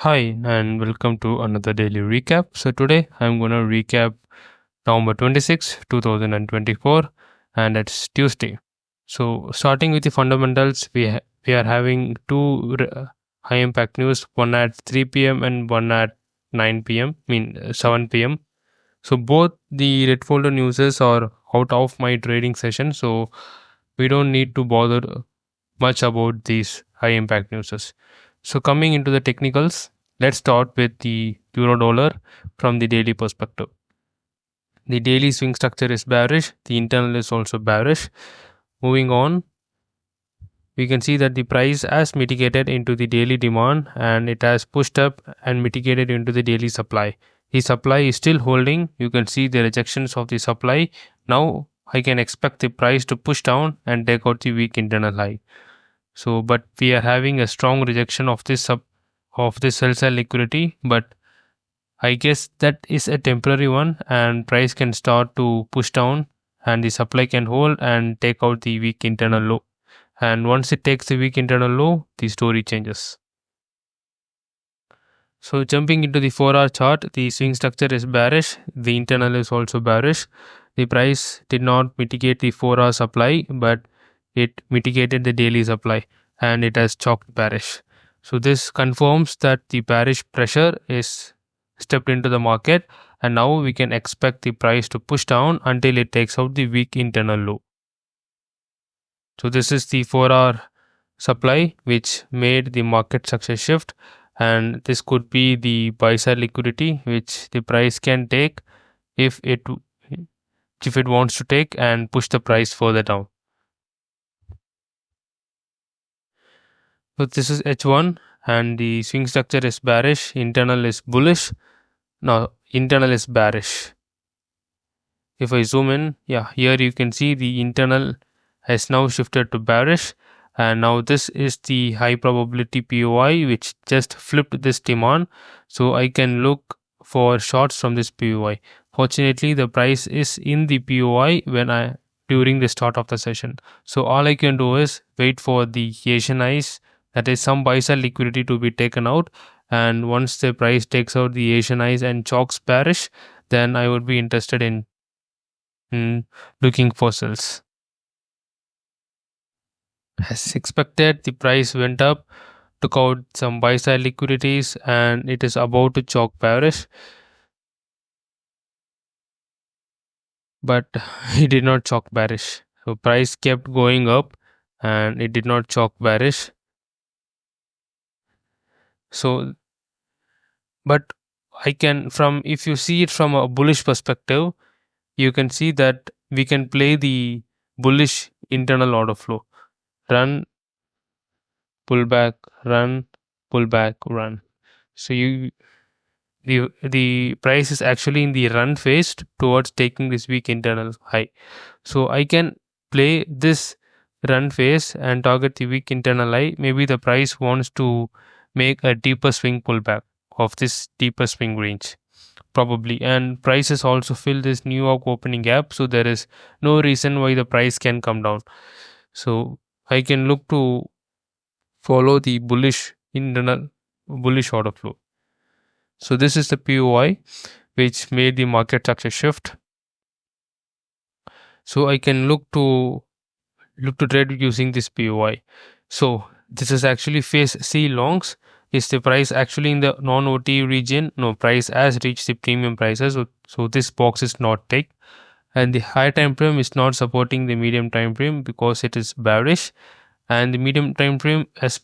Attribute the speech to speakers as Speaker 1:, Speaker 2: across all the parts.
Speaker 1: Hi, and welcome to another daily recap. So, today I'm going to recap November 26, 2024, and it's Tuesday. So, starting with the fundamentals, we are having high impact news, one at 3 p.m. and one at 9 p.m., 7 p.m. So, both the red folder newses are out of my trading session, so we don't need to bother much about these high impact newses. So coming into the technicals, let's start with the euro dollar from the daily perspective. The daily swing structure is bearish, the internal is also bearish. Moving on, we can see that the price has mitigated into the daily demand and it has pushed up and mitigated into the daily supply. The supply is still holding. You can see the rejections of the supply. Now I can expect the price to push down and take out the weak internal high. So, but we are having a strong rejection of this sell side liquidity, but I guess that is a temporary one, and price can start to push down, and the supply can hold and take out the weak internal low. And once it takes the weak internal low, the story changes. So jumping into the 4-hour chart, the swing structure is bearish. The internal is also bearish. The price did not mitigate the 4-hour supply, but it mitigated the daily supply and it has chalked bearish. So this confirms that the bearish pressure is stepped into the market, and now we can expect the price to push down until it takes out the weak internal low. So this is the 4-hour supply which made the market success shift, and this could be the buy side liquidity which the price can take if it wants to take and push the price further down. So this is H1 and the swing structure is bearish, internal is bullish. Now internal is bearish. If I zoom in, here you can see the internal has now shifted to bearish, and now this is the high probability POI which just flipped this demand, so I can look for shorts from this POI. Fortunately, the price is in the POI during the start of the session, so all I can do is wait for the Asian eyes, that is some buy side liquidity, to be taken out, and once the price takes out the Asian eyes and chalks bearish, then I would be interested in looking for sells. As expected, the price went up, took out some buy side liquidities, and it is about to chalk bearish, but it did not chalk bearish. So price kept going up and it did not chalk bearish. So, but if you see it from a bullish perspective, you can see that we can play the bullish internal order flow. Run, pull back, run, pull back, run. So the price is actually in the run phase towards taking this weak internal high. So I can play this run phase and target the weak internal high. Maybe the price wants to make a deeper swing pullback of this deeper swing range, probably, and prices also fill this New York opening gap, so there is no reason why the price can come down. So I can look to follow the bullish order flow. So this is the POI which made the market success shift. So I can look to trade using this POI. So this is actually phase C longs. Is the price actually in the non-OT region? No, price has reached the premium prices. So this box is not ticked. And the high time frame is not supporting the medium time frame because it is bearish. And the medium time frame has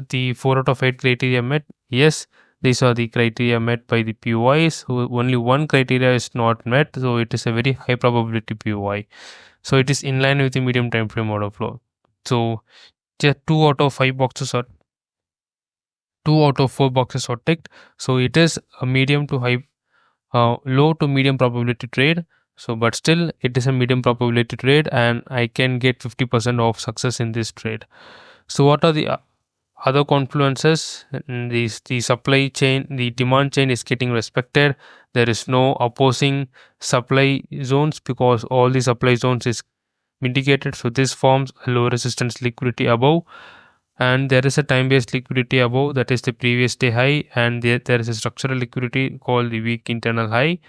Speaker 1: the 4 out of 8 criteria met. Yes, these are the criteria met by the POIs. So only one criteria is not met. So it is a very high probability POI. So it is in line with the medium time frame order flow. So just 2 out of 4 boxes are ticked. So it is a medium to high, low to medium probability trade. So but still it is a medium probability trade and I can get 50% of success in this trade. So what are the other confluences? The supply chain, the demand chain is getting respected. There is no opposing supply zones because all the supply zones is mitigated. So this forms a low resistance liquidity above. and there is a time-based liquidity above, that is the previous day high, and there is a structural liquidity called the weak internal high.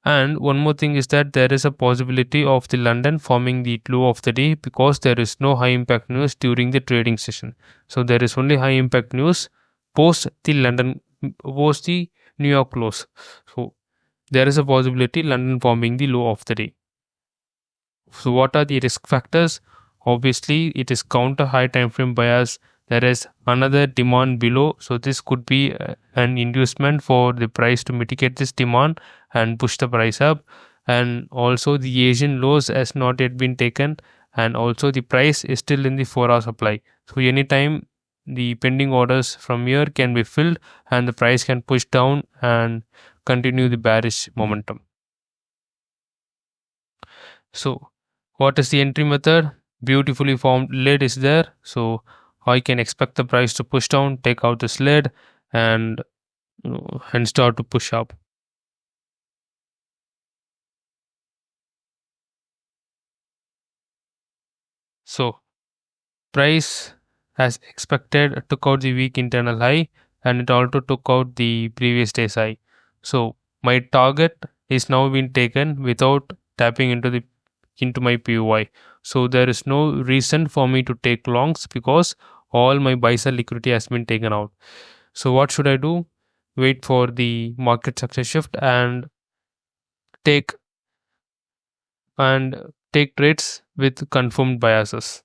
Speaker 1: And one more thing is that there is a possibility of the London forming the low of the day because there is no high impact news during the trading session. So there is only high impact news post the New York close. So there is a possibility London forming the low of the day. So what are the risk factors? Obviously, it is counter high time frame bias. There is another demand below. So this could be an inducement for the price to mitigate this demand and push the price up. And also the Asian lows has not yet been taken. And also the price is still in the 4-hour supply. So anytime the pending orders from here can be filled and the price can push down and continue the bearish momentum. So what is the entry method? Beautifully formed lid is there, so I can expect the price to push down, take out this lid, and start to push up. So price, as expected, took out the weak internal high, and it also took out the previous day's high. So my target is now been taken without tapping into my POI. So there is no reason for me to take longs because all my buy sell liquidity has been taken out. So what should I do? Wait for the market success shift and take take trades with confirmed biases.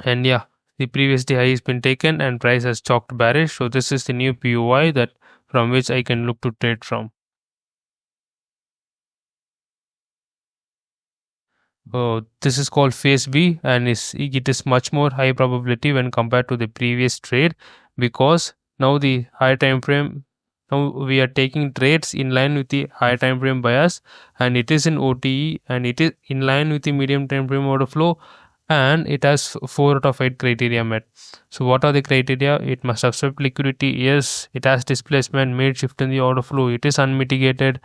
Speaker 1: And yeah, the previous day high has been taken and price has chalked bearish. So this is the new POI that from which I can look to trade from. This is called phase B, and it is much more high probability when compared to the previous trade because now the high time frame, now we are taking trades in line with the high time frame bias, and it is in OTE and it is in line with the medium time frame order flow, and it has 4 out of 8 criteria met. So what are the criteria? It must have swept liquidity, yes. It has displacement, made shift in the order flow, it is unmitigated,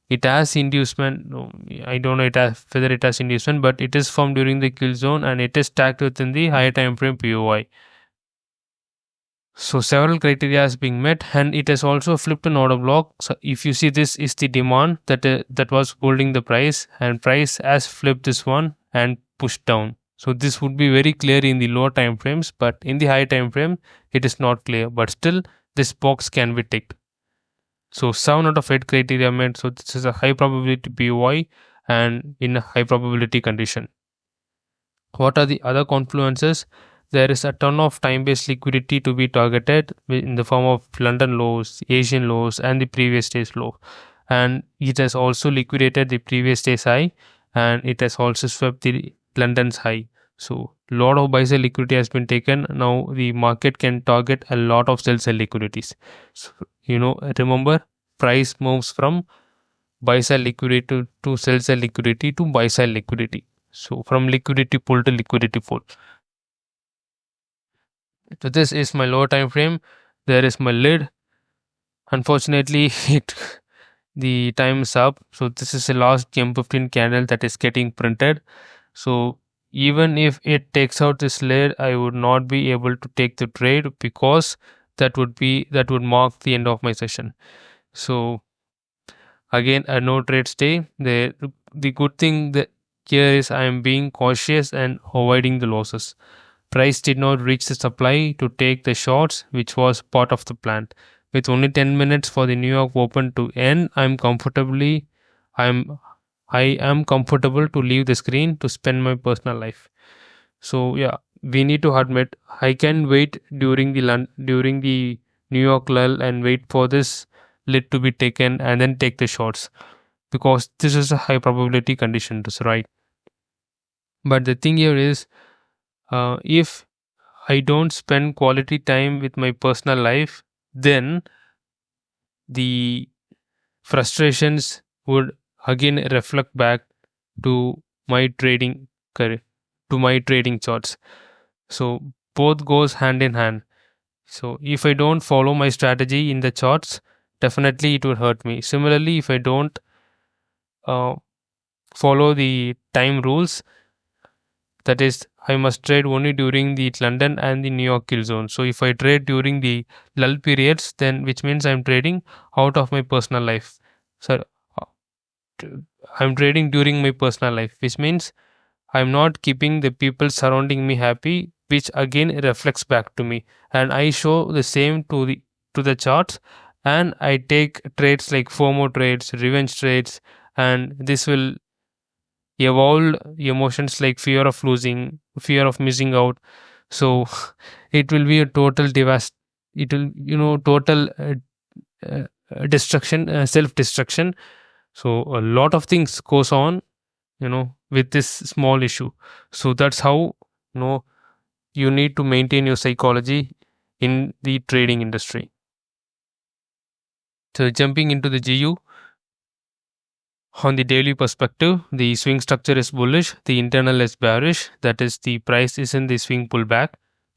Speaker 1: it has inducement. No, I don't know whether it has inducement, but it is formed during the kill zone and it is stacked within the higher time frame POI. So several criteria is being met, and it has also flipped an order block. So if you see, this is the demand that was holding the price, and price has flipped this one and pushed down. So this would be very clear in the lower time frames, but in the high time frame it is not clear, but still this box can be ticked. So 7 out of 8 criteria met. So this is a high probability POI and in a high probability condition. What are the other confluences? There is a ton of time-based liquidity to be targeted in the form of London lows, Asian lows, and the previous day's low. And it has also liquidated the previous day's high, and it has also swept the London's high. So lot of buy sell liquidity has been taken. Now the market can target a lot of sell sell liquidities. So, remember, price moves from buy sell liquidity to sell sell liquidity to buy sell liquidity. So from liquidity pool to liquidity pool. So this is my lower time frame. There is my lid. Unfortunately, the time is up. So this is the last M15 candle that is getting printed. So even if it takes out this lid, I would not be able to take the trade because that would mark the end of my session. So again, a no trade stay. The good thing that here is I am being cautious and avoiding the losses. Price did not reach the supply to take the shorts, which was part of the plan. With only 10 minutes for the New York Open to end, I am comfortable to leave the screen to spend my personal life. So yeah, we need to admit I can wait during the New York lull and wait for this lid to be taken and then take the shorts because this is a high probability condition to right. But the thing here is, if I don't spend quality time with my personal life, then the frustrations would again reflect back to my trading charts. So both goes hand in hand. So if I don't follow my strategy in the charts, definitely it would hurt me. Similarly, if I don't follow the time rules, That is, I must trade only during the London and the New York kill zone. So if I trade during the lull periods, then which means I'm trading out of my personal life. So uh, I'm trading during my personal life, which means I'm not keeping the people surrounding me happy, which again reflects back to me. And I show the same to the charts, and I take trades like FOMO trades, revenge trades, and this will evolve emotions like fear of losing, fear of missing out. So it will be a total it will, total destruction, self destruction. So a lot of things goes on, with this small issue. So that's how, you know you need to maintain your psychology in the trading industry. So jumping into the GU, on the daily perspective, the swing structure is bullish, the internal is bearish, that is, the price is in the swing pullback.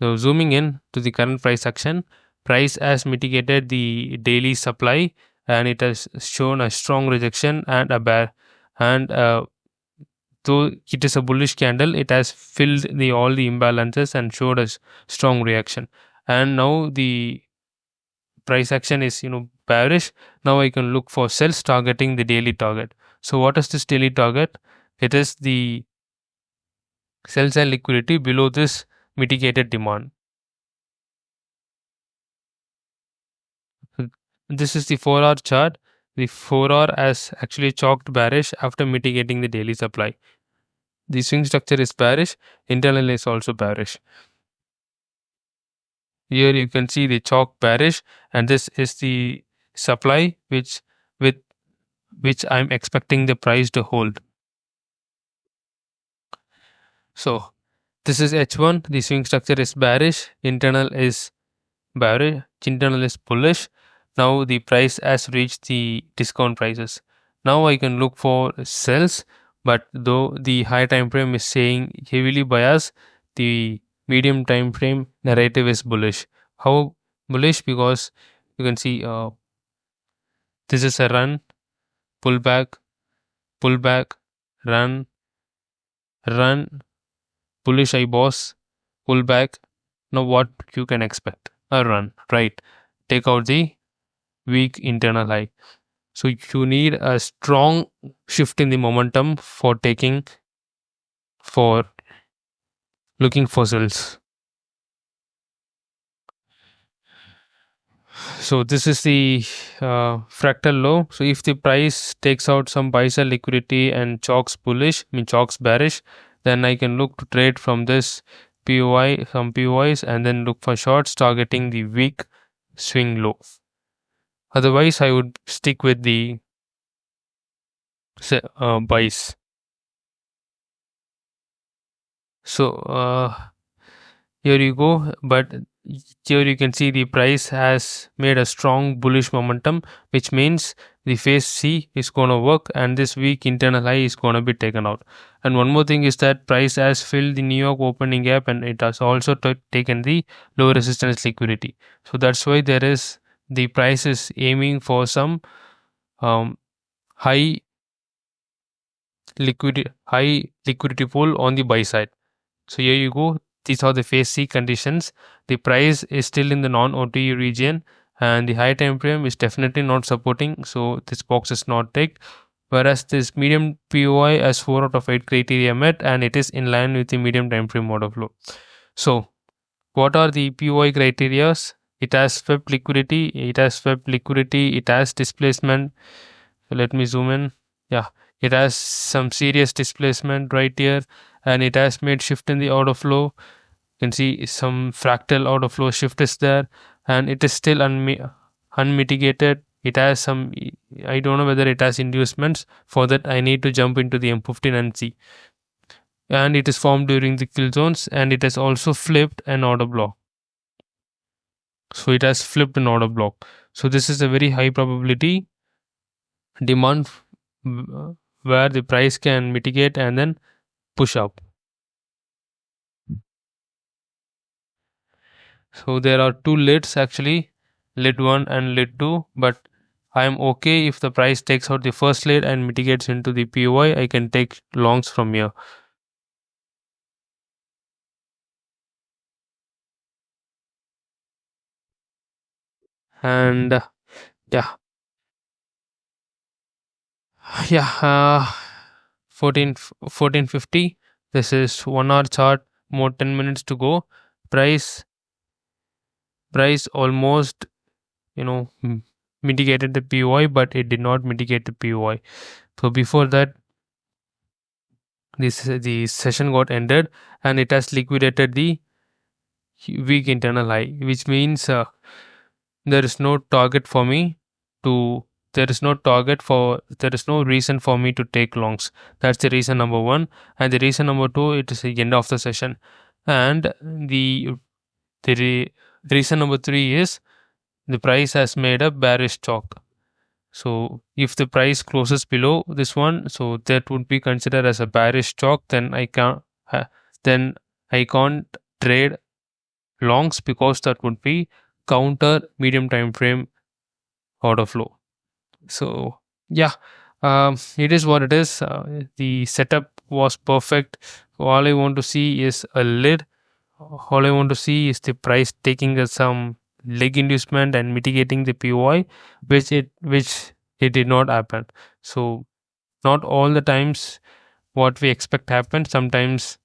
Speaker 1: So zooming in to the current price action, price has mitigated the daily supply, and it has shown a strong rejection and a bear. And though it is a bullish candle, it has filled the all the imbalances and showed a strong reaction. And now the price action is, bearish. Now I can look for sells targeting the daily target. So what is this daily target? It is the sells and liquidity below this mitigated demand. This is the 4-hour chart. The 4-hour has actually chalked bearish after mitigating the daily supply. The swing structure is bearish, internal is also bearish. Here you can see the chalk bearish, and this is the supply with which I'm expecting the price to hold. So this is H1, the swing structure is bearish, internal is bearish, internal is bullish. Now the price has reached the discount prices. Now I can look for sells, but though the high time frame is saying heavily bias, the medium time frame narrative is bullish. How bullish? Because you can see this is a run, pullback, pullback, run, run, bullish I boss, pullback. Now what you can expect? A run, right? Take out the weak internal high. So you need a strong shift in the momentum for looking for sells. So this is the fractal low. So if the price takes out some buy sell liquidity and chalks bullish, chalks bearish, then I can look to trade from this POI, some POIs, and then look for shorts targeting the weak swing low. Otherwise, I would stick with the buys. So here you go, but here you can see the price has made a strong bullish momentum, which means the phase C is going to work and this weak internal high is going to be taken out. And one more thing is that price has filled the New York opening gap, and it has also taken the low resistance liquidity. So that's why the price is aiming for some high liquidity pool on the buy side. So here you go. These are the phase C conditions. The price is still in the non-OTE region, and the high time frame is definitely not supporting. So this box is not ticked. Whereas this medium POI has 4 out of 8 criteria met, and it is in line with the medium time frame order flow. So what are the POI criteria? It has swept liquidity. It has displacement. So let me zoom in. Yeah, it has some serious displacement right here, and it has made shift in the order flow. You can see some fractal order flow shift is there, and it is still unmitigated. It has some, I don't know whether it has inducements. For that I need to jump into the M15 and see. And it is formed during the kill zones, and it has also flipped an order block. So it has flipped an order block. So this is a very high probability demand where the price can mitigate and then push up. So there are two lids actually, lid 1 and lid 2, but I am okay if the price takes out the first lid and mitigates into the POI. I can take longs from here. And yeah, yeah, 1450. This is 1 hour chart, more 10 minutes to go. Price price almost, mitigated the POI, but it did not mitigate the POI. So before that, the session got ended, and it has liquidated the weak internal high, which means there is no target for me to there is no reason for me to take longs. That's the reason number one. And the reason number two, it is the end of the session. And the reason number three is the price has made a bearish chalk. So if the price closes below this one, so that would be considered as a bearish chalk. Then I can't trade longs, because that would be counter medium time frame order flow. So yeah, it is what it is. The setup was perfect. All I want to see is a lid. All I want to see is the price taking some leg inducement and mitigating the POI, which it did not happen. So not all the times what we expect happens. Sometimes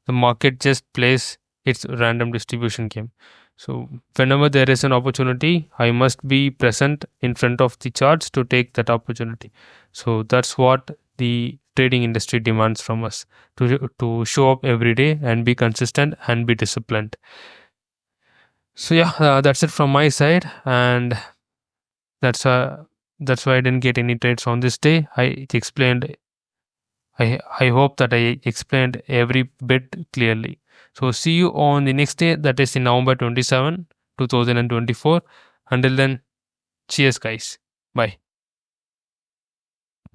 Speaker 1: the market just plays its random distribution game. So whenever there is an opportunity, I must be present in front of the charts to take that opportunity. So that's what the trading industry demands from us, to show up every day and be consistent and be disciplined. So yeah, that's it from my side, and that's uh, that's why I didn't get any trades on this day. I hope that I explained every bit clearly. So see you on the next day, that is in November 27, 2024. Until then, cheers guys. Bye.